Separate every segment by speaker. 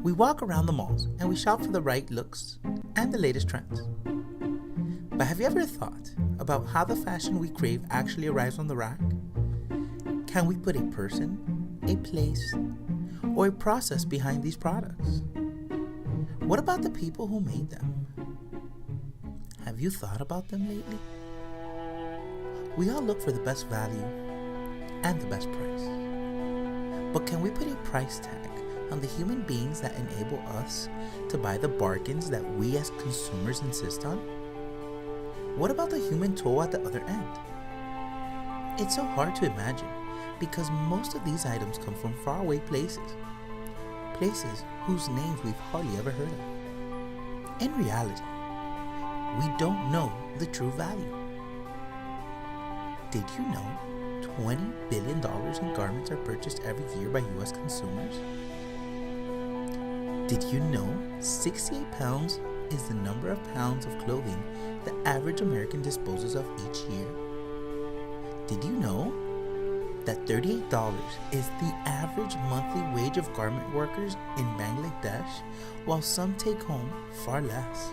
Speaker 1: We walk around the malls and we shop for the right looks and the latest trends. But have you ever thought about how the fashion we crave actually arrives on the rack? Can we put a person, a place, or a process behind these products? What about the people who made them? Have you thought about them lately? We all look for the best value and the best price. But can we put a price tag on the human beings that enable us to buy the bargains that we as consumers insist on? What about the human toll at the other end? It's so hard to imagine because most of these items come from faraway places whose names we've hardly ever heard of. In reality, we don't know the true value. Did you know $20 billion in garments are purchased every year by US consumers? Did you know 68 pounds is the number of pounds of clothing the average American disposes of each year? Did you know that $38 is the average monthly wage of garment workers in Bangladesh, while some take home far less?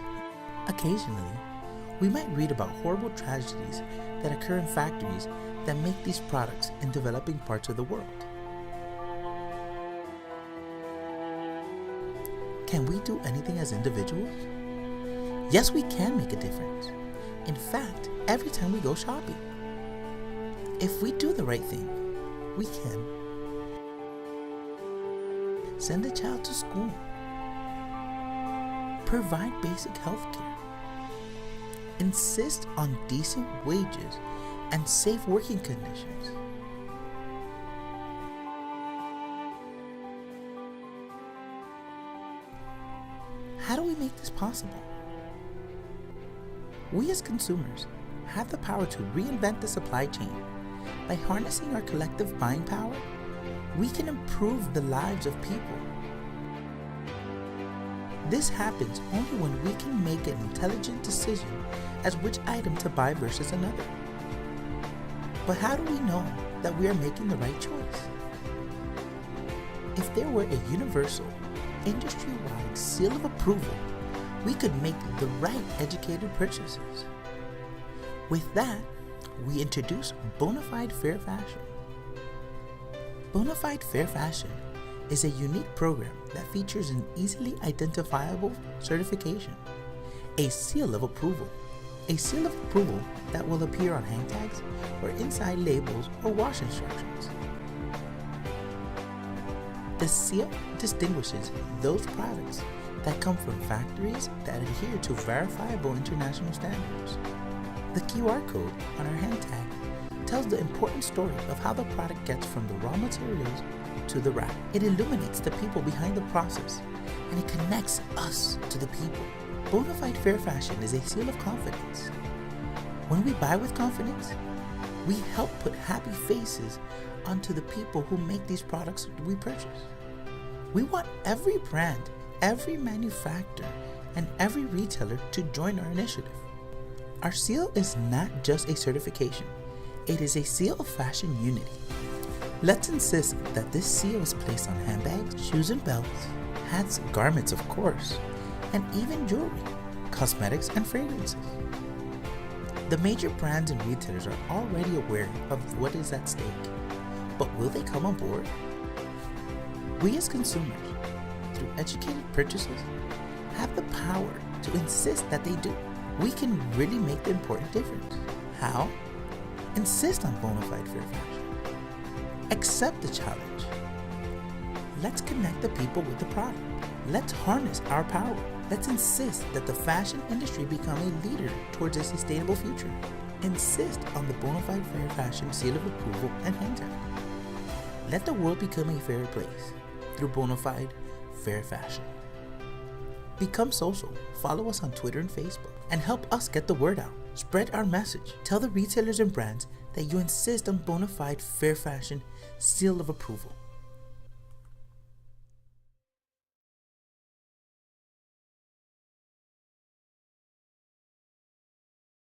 Speaker 1: Occasionally, we might read about horrible tragedies that occur in factories that make these products in developing parts of the world. Can we do anything as individuals? Yes, we can make a difference. In fact, every time we go shopping. If we do the right thing, we can send a child to school, provide basic health care, insist on decent wages and safe working conditions. How do we make this possible? We as consumers have the power to reinvent the supply chain. By harnessing our collective buying power, we can improve the lives of people. This happens only when we can make an intelligent decision as which item to buy versus another. But how do we know that we are making the right choice? If there were a universal, industry-wide seal of approval, we could make the right educated purchases. With that, we introduce Bonafide Fair Fashion. Bonafide Fair Fashion is a unique program that features an easily identifiable certification, a seal of approval. A seal of approval that will appear on hang tags or inside labels or wash instructions. The seal distinguishes those products that come from factories that adhere to verifiable international standards. The QR code on our hand tag tells the important story of how the product gets from the raw materials to the rack. It illuminates the people behind the process, and it connects us to the people. Bonafide Fair Fashion is a seal of confidence. When we buy with confidence, we help put happy faces onto the people who make these products we purchase. We want every brand, every manufacturer, and every retailer to join our initiative. Our seal is not just a certification, it is a seal of fashion unity. Let's insist that this seal is placed on handbags, shoes and belts, hats, garments of course, and even jewelry, cosmetics, and fragrances. The major brands and retailers are already aware of what is at stake, but will they come on board? We as consumers, through educated purchases, have the power to insist that they do. We can really make the important difference. How? Insist on Bonafide Fair Fashion. Accept the challenge. Let's connect the people with the product. Let's harness our power. Let's insist that the fashion industry become a leader towards a sustainable future. Insist on the Bonafide Fair Fashion seal of approval and hang tag. Let the world become a fairer place through Bonafide Fair Fashion. Become social, follow us on Twitter and Facebook, and help us get the word out. Spread our message. Tell the retailers and brands that you insist on Bonafide Fair Fashion seal of approval.